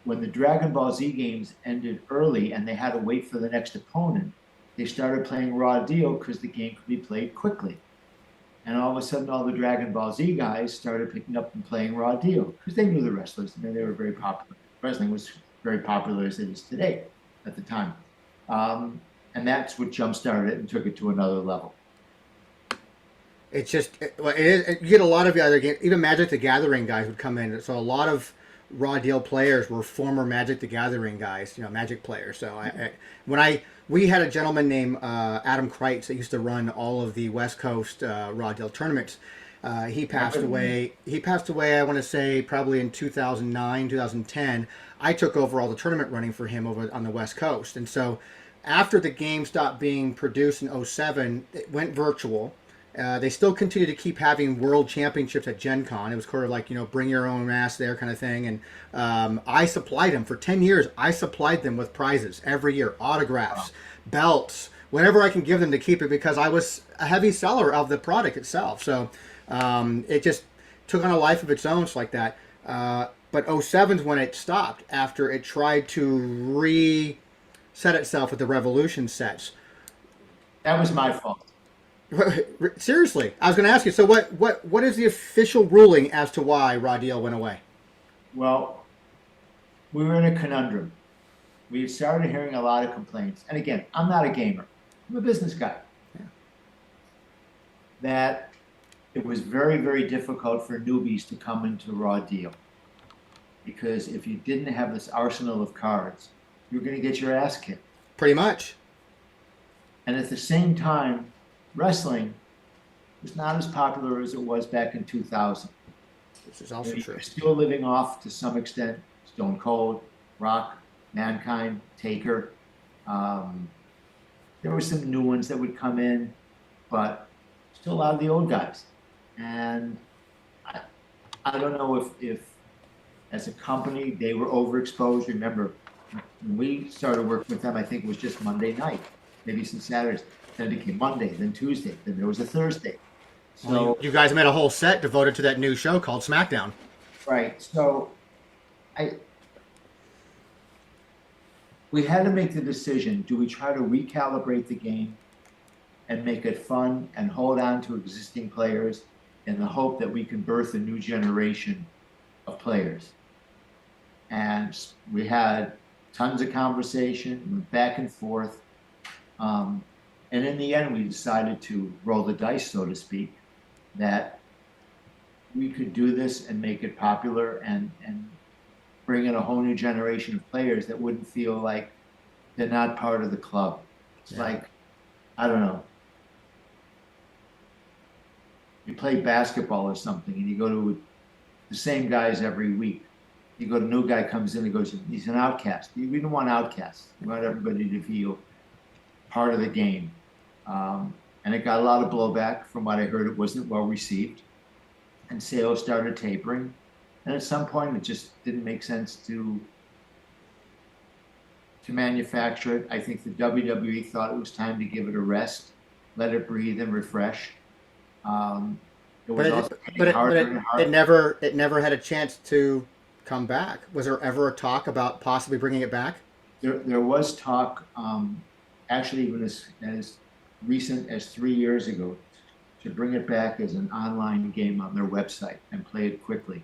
When the Dragon Ball Z games ended early and they had to wait for the next opponent, they started playing Raw Deal because the game could be played quickly. And all of a sudden, all the Dragon Ball Z guys started picking up and playing Raw Deal because they knew the wrestlers. I mean, they were very popular. Wrestling was very popular as it is today at the time. And that's what jump-started it and took it to another level. It's just, you get a lot of the other games, even Magic the Gathering guys would come in. So a lot of Raw Deal players were former Magic the Gathering guys, Magic players. So we had a gentleman named Adam Kreitz that used to run all of the West Coast Raw Deal tournaments. He passed away. I want to say probably in 2009, 2010. I took over all the tournament running for him over on the West Coast. And so after the game stopped being produced in 2007, it went virtual. They still continue to keep having world championships at Gen Con. It was sort of like, bring your own ass there kind of thing. And I supplied them for 10 years. I supplied them with prizes every year, autographs, belts, whatever I can give them to keep it, because I was a heavy seller of the product itself. So it just took on a life of its own, like that. But 07's when it stopped after it tried to reset itself with the Revolution sets. That was my fault. Seriously, I was going to ask you. So, what is the official ruling as to why Raw Deal went away? Well, we were in a conundrum. We started hearing a lot of complaints, and again, I'm not a gamer. I'm a business guy. Yeah. That it was very, very difficult for newbies to come into Raw Deal, because if you didn't have this arsenal of cards, you were going to get your ass kicked. Pretty much. And at the same time, wrestling was not as popular as it was back in 2000. This is also true. Still living off, to some extent, Stone Cold, Rock, Mankind, Taker. There were some new ones that would come in, but still a lot of the old guys. And I don't know if as a company they were overexposed. Remember, when we started working with them, I think it was just Monday night, maybe some Saturdays. Then it became Monday, then Tuesday, then there was a Thursday. So well, you guys made a whole set devoted to that new show called SmackDown. Right. So we had to make the decision: do we try to recalibrate the game and make it fun and hold on to existing players in the hope that we can birth a new generation of players? And we had tons of conversation, went back and forth. And in the end, we decided to roll the dice, so to speak, that we could do this and make it popular and bring in a whole new generation of players that wouldn't feel like they're not part of the club. It's like, I don't know, you play basketball or something and you go to the same guys every week. You go to a new guy comes in and goes, he's an outcast. We don't want outcasts. We want everybody to feel part of the game. And it got a lot of blowback. From what I heard, it wasn't well received, and sales started tapering. And at some point, it just didn't make sense to manufacture it. I think the WWE thought it was time to give it a rest, let it breathe and refresh. It never had a chance to come back. Was there ever a talk about possibly bringing it back? There was talk, actually, even as recent as 3 years ago, to bring it back as an online game on their website and play it quickly.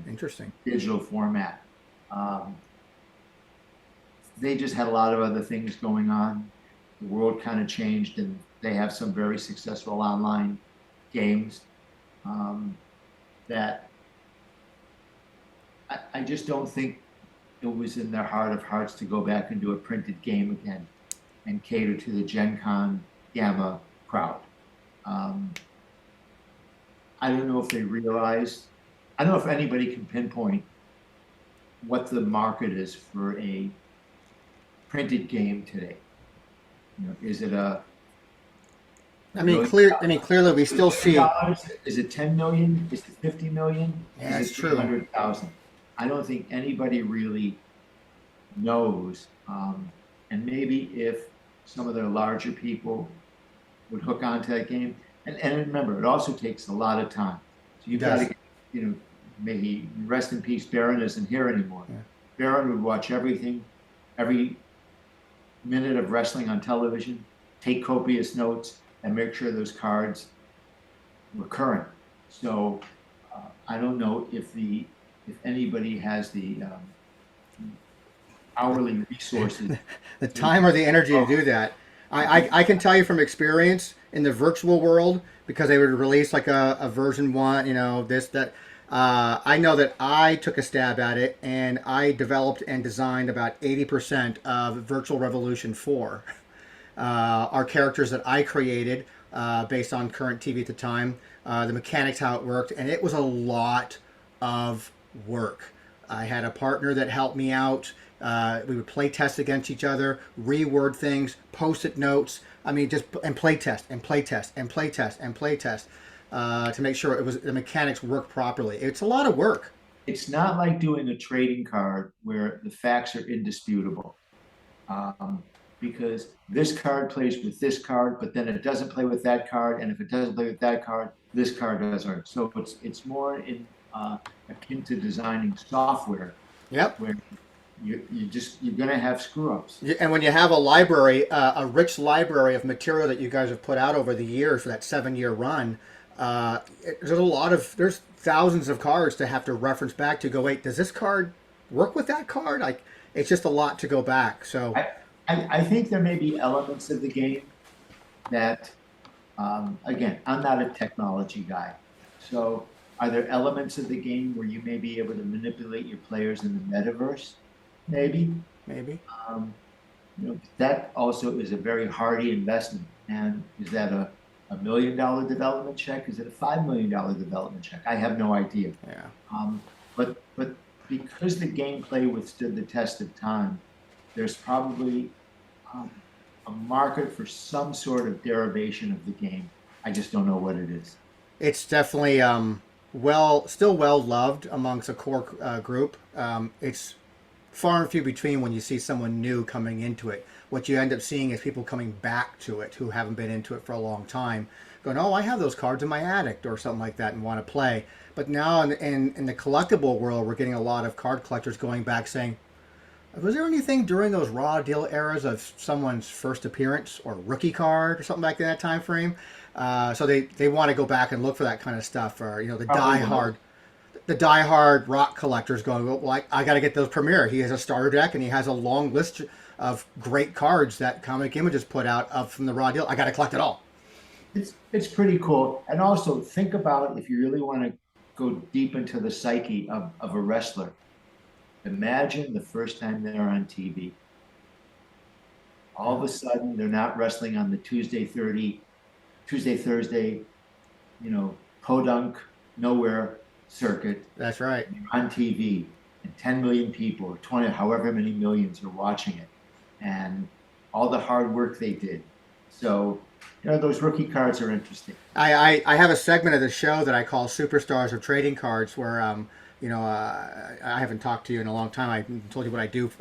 Interesting. Digital format. They just had a lot of other things going on. The world kind of changed, and they have some very successful online games that I just don't think it was in their heart of hearts to go back and do a printed game again and cater to the Gen Con Gamma crowd. I don't know if they realized, I don't know if anybody can pinpoint what the market is for a printed game today. Is it a clearly we still see. Is it 10 million? Is it 50 million? Yeah, is it 300,000? I don't think anybody really knows. And maybe if some of the larger people would hook onto that game, and remember, it also takes a lot of time. So you've got to, maybe rest in peace. Baron isn't here anymore. Yeah. Baron would watch everything, every minute of wrestling on television, take copious notes, and make sure those cards were current. So I don't know if anybody has the hourly resources. The time or the energy to do that. I can tell you from experience in the virtual world, because they would release like a version one, this, that. I know that I took a stab at it and I developed and designed about 80% of Virtual Revolution 4. Our characters that I created based on current TV at the time, the mechanics, how it worked, and it was a lot of work. I had a partner that helped me out. We would play test against each other, reword things, post-it notes. I mean, just and play test and play test and play test and play test to make sure the mechanics work properly. It's a lot of work. It's not like doing a trading card where the facts are indisputable. Um, because this card plays with this card, but then it doesn't play with that card, and if it doesn't play with that card, this card doesn't. So it's more in akin to designing software Yep. where you're going to have screw ups. And when you have a library, a rich library of material that you guys have put out over the years for that 7-year run, there's thousands of cards to have to reference back to go, wait, does this card work with that card? Like, it's just a lot to go back. So I think there may be elements of the game that, again, I'm not a technology guy. So, are there elements of the game where you may be able to manipulate your players in the metaverse? Maybe. maybe. Um, that also is a very hardy investment. And is that a $1 million development check? Is it a $5 million development check? I have no idea. Yeah. But because the gameplay withstood the test of time, there's probably a market for some sort of derivation of the game. I just don't know what it is. It's definitely still well loved amongst a core group. It's far and few between when you see someone new coming into it. What you end up seeing is people coming back to it who haven't been into it for a long time, going, "Oh, I have those cards in my attic," or something like that, and want to play. But now in the collectible world, we're getting a lot of card collectors going back saying, "Was there anything during those raw deal eras of someone's first appearance or rookie card or something like that time frame?" So they want to go back and look for that kind of stuff, or the die-hard rock collectors going, well, I got to get those Premier. He has a starter deck and he has a long list of great cards that Comic Images put out from the raw deal. I got to collect it all. It's pretty cool. And also think about if you really want to go deep into the psyche of a wrestler. Imagine the first time they're on TV. All of a sudden, they're not wrestling on the Tuesday, Thursday, podunk, nowhere circuit. That's right. They're on TV, and 10 million people, or 20, however many millions are watching it. And all the hard work they did. So, those rookie cards are interesting. I have a segment of the show that I call Superstars of Trading Cards where, I haven't talked to you in a long time. I told you what I do.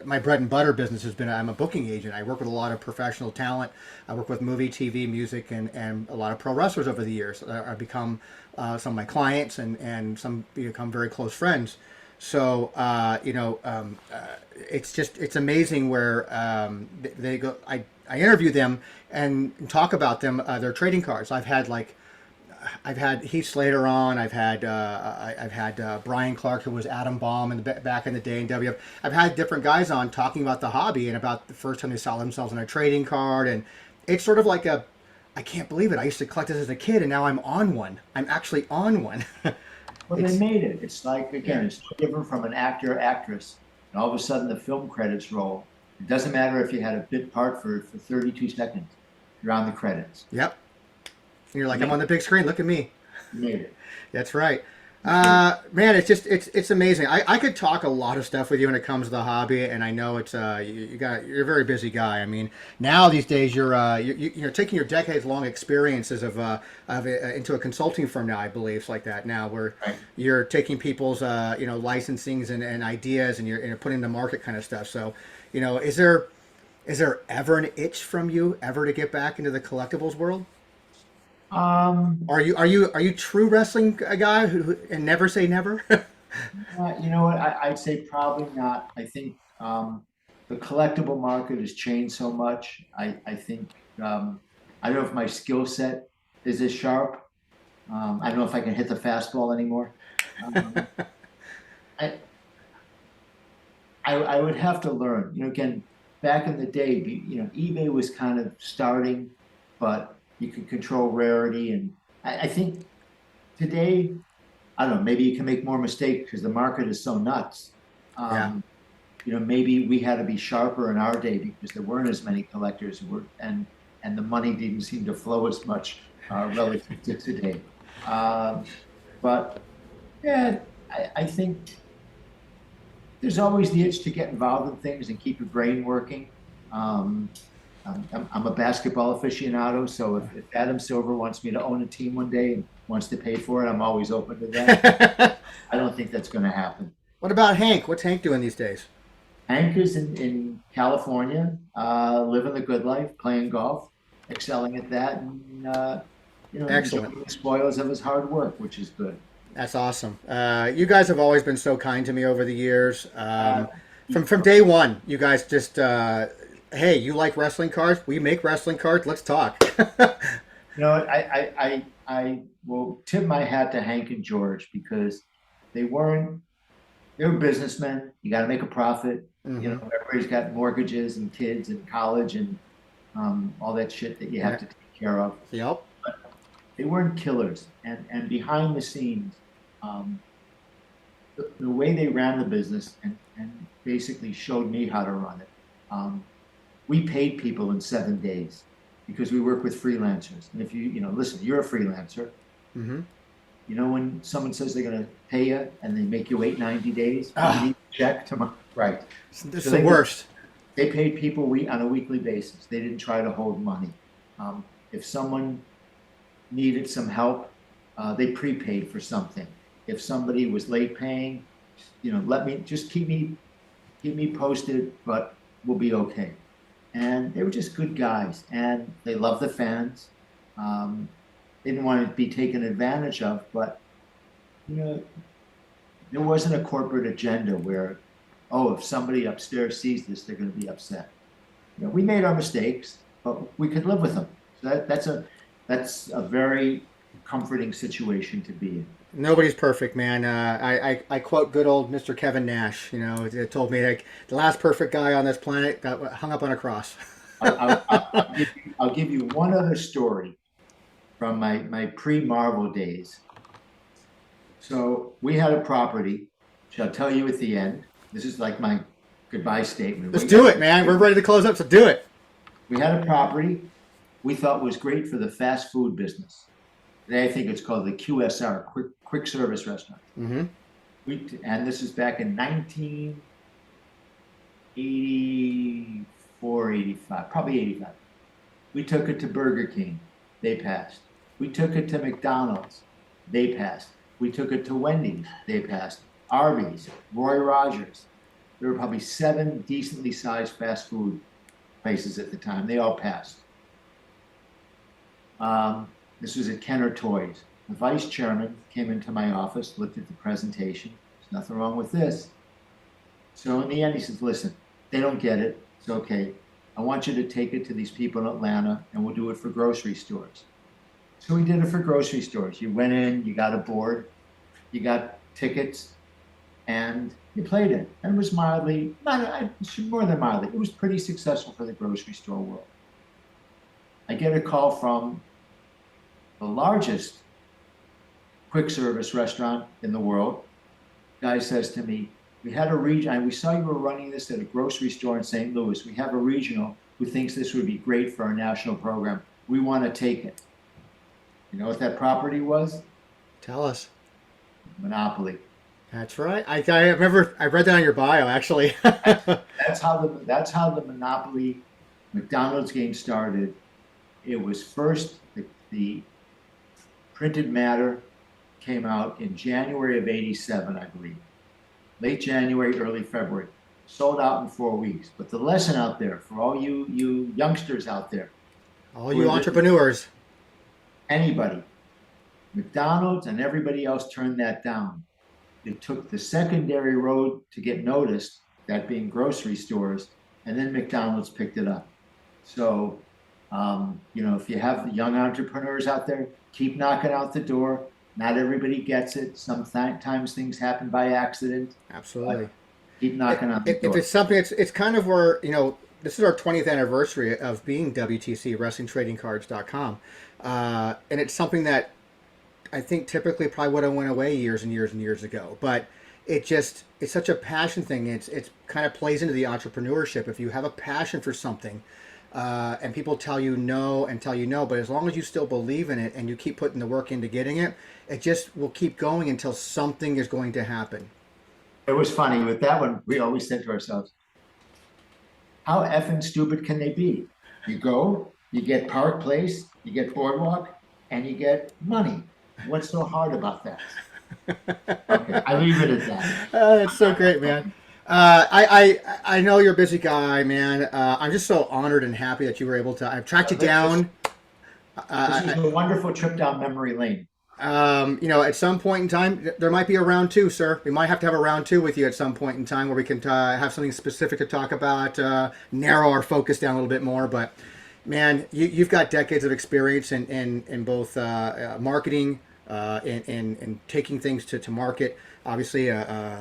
My bread and butter business has been I'm a booking agent. I work with a lot of professional talent. I work with movie, TV, music, and a lot of pro wrestlers over the years. I've become some of my clients, and some become very close friends. So it's amazing where they go. I interview them and talk about them, their trading cards. I've had Heath Slater on. I've had Brian Clark, who was Adam Baum back in the day in WF. I've had different guys on talking about the hobby and about the first time they saw themselves on a trading card. And it's sort of like I can't believe it. I used to collect this as a kid, and now I'm on one. I'm actually on one. Well, they made it. It's like, again, it's no different from an actor or actress. And all of a sudden, the film credits roll. It doesn't matter if you had a bit part for 32 seconds. You're on the credits. Yep. And you're like, I'm on the big screen. Look at me. You made it. That's right. Man, it's amazing. I could talk a lot of stuff with you when it comes to the hobby, and I know it's you're a very busy guy. I mean, now these days you're taking your decades long experiences of into a consulting firm now. I believe it's like that now, where Right. you're taking people's licensings and ideas, and you're putting the market kind of stuff. So, is there ever an itch from you ever to get back into the collectibles world? Are you true wrestling guy and never say never? You know what? I'd say probably not. I think the collectible market has changed so much. I think I don't know if my skill set is as sharp. I don't know if I can hit the fastball anymore. Um, I, I would have to learn. Again, back in the day, eBay was kind of starting, but you could control rarity, and I think today, I don't know, maybe you can make more mistakes because the market is so nuts. Yeah. Maybe we had to be sharper in our day because there weren't as many collectors and the money didn't seem to flow as much relative to today. Um, but yeah, I think there's always the itch to get involved in things and keep your brain working. Um, I'm a basketball aficionado, so if Adam Silver wants me to own a team one day and wants to pay for it, I'm always open to that. I don't think that's going to happen. What about Hank? What's Hank doing these days? Hank is in California, living the good life, playing golf, excelling at that, and Excellent. enjoying the spoils of his hard work, which is good. That's awesome. You guys have always been so kind to me over the years. Uh, From day one, you guys just, hey, you like wrestling cards? We make wrestling cards. Let's talk. I will tip my hat to Hank and George because they weren't they were businessmen. You got to make a profit. Hmm. Everybody's got mortgages and kids and college and all that shit that you have to take care of. Yep. They weren't killers, and behind the scenes, um, the way they ran the business and basically showed me how to run it. Um, we paid people in 7 days because we work with freelancers. And if listen, you're a freelancer. Hmm. When someone says they're going to pay you and they make you wait 90 days, Ah. you need to check tomorrow. Right. This So is the worst. they paid people on a weekly basis. They didn't try to hold money. If someone needed some help, they prepaid for something. If somebody was late paying, let me just keep me posted, but we'll be okay. And they were just good guys, and they loved the fans. Um, they didn't want to be taken advantage of, but you know, there wasn't a corporate agenda where, oh, if somebody upstairs sees this, they're going to be upset. We made our mistakes, but we could live with them. So that's a very comforting situation to be in. Nobody's perfect, man. I quote good old Mr. Kevin Nash. It told me like the last perfect guy on this planet got hung up on a cross. I'll give you one other story from my pre-Marvel days. So we had a property, which I'll tell you at the end. This is like my goodbye statement. Let's do it, man. We're ready to close up, so do it. We had a property we thought was great for the fast food business. Today, I think it's called the QSR, quick service restaurant. Mm-hmm. And this is back in 1984, 85, probably 85. We took it to Burger King. They passed. We took it to McDonald's. They passed. We took it to Wendy's. They passed. Arby's, Roy Rogers. There were probably 7 decently sized fast food places at the time. They all passed. This was at Kenner Toys. The vice chairman came into my office, looked at the presentation. There's nothing wrong with this. So in the end, he says, listen, they don't get it. It's okay. I want you to take it to these people in Atlanta, and we'll do it for grocery stores. So we did it for grocery stores. You went in, you got a board, you got tickets, and you played it. And it was more than mildly, it was pretty successful for the grocery store world. I get a call from the largest quick service restaurant in the world. Guy says to me, we had a region, and we saw you were running this at a grocery store in St. Louis. We have a regional who thinks this would be great for our national program. We want to take it. You know what that property was? Tell us. Monopoly. That's right. I remember I read that on your bio, actually. That's how the Monopoly McDonald's game started. It was first the printed matter came out in January of '87, I believe. Late January, early February. Sold out in 4 weeks. But the lesson out there for all you youngsters out there, All you entrepreneurs. anybody, McDonald's and everybody else turned that down. It took the secondary road to get noticed, that being grocery stores, and then McDonald's picked it up. So, if you have young entrepreneurs out there, keep knocking out the door. Not everybody gets it. Sometimes things happen by accident. Absolutely. Keep knocking on the door. If it's something, it's kind of where, this is our 20th anniversary of being WTC, WrestlingTradingCards.com. And it's something that I think typically probably would have went away years and years and years ago. But it's such a passion thing. It's kind of plays into the entrepreneurship. If you have a passion for something, and people tell you no, but as long as you still believe in it and you keep putting the work into getting it, it just will keep going until something is going to happen. It was funny with that one. We always said to ourselves, how effing stupid can they be? You go, you get Park Place, you get Boardwalk, and you get money. What's so hard about that? Okay, I leave it at that. That's so great, man. I know you're a busy guy, man. I'm just so honored and happy that you were able to. I've tracked you down. This is a wonderful trip down memory lane. At some point in time, there might be a round two, sir. We might have to have a round two with you at some point in time where we can have something specific to talk about, narrow our focus down a little bit more. But, man, you've got decades of experience in both marketing and taking things to market, obviously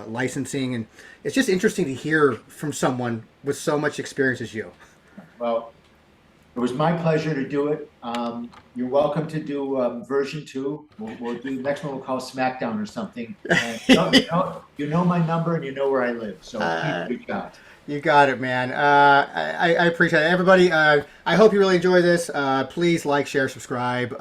licensing. And it's just interesting to hear from someone with so much experience as you. Well, it was my pleasure to do it. You're welcome to do version 2. We'll do the next one. We'll call SmackDown or something. And you know my number and you know where I live. So keep reach out. You got it, man. I appreciate it. Everybody, I hope you really enjoy this. Please like, share, subscribe,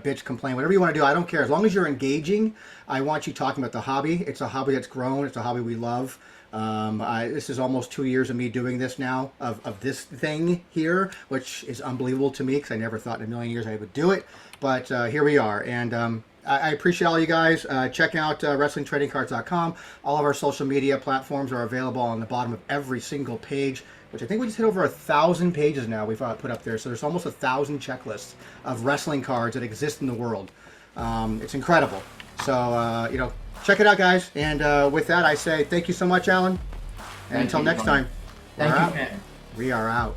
bitch, complain, whatever you want to do. I don't care. As long as you're engaging, I want you talking about the hobby. It's a hobby that's grown. It's a hobby we love. This is almost 2 years of me doing this now, of this thing here, which is unbelievable to me because I never thought in a million years I would do it. But here we are. And I appreciate all you guys. Check out WrestlingTradingCards.com. All of our social media platforms are available on the bottom of every single page, which I think we just hit over 1,000 pages now we've put up there. So there's almost 1,000 checklists of wrestling cards that exist in the world. It's incredible. So, check it out, guys. And with that, I say thank you so much, Alan. And until next time, Thank you, man. we are out.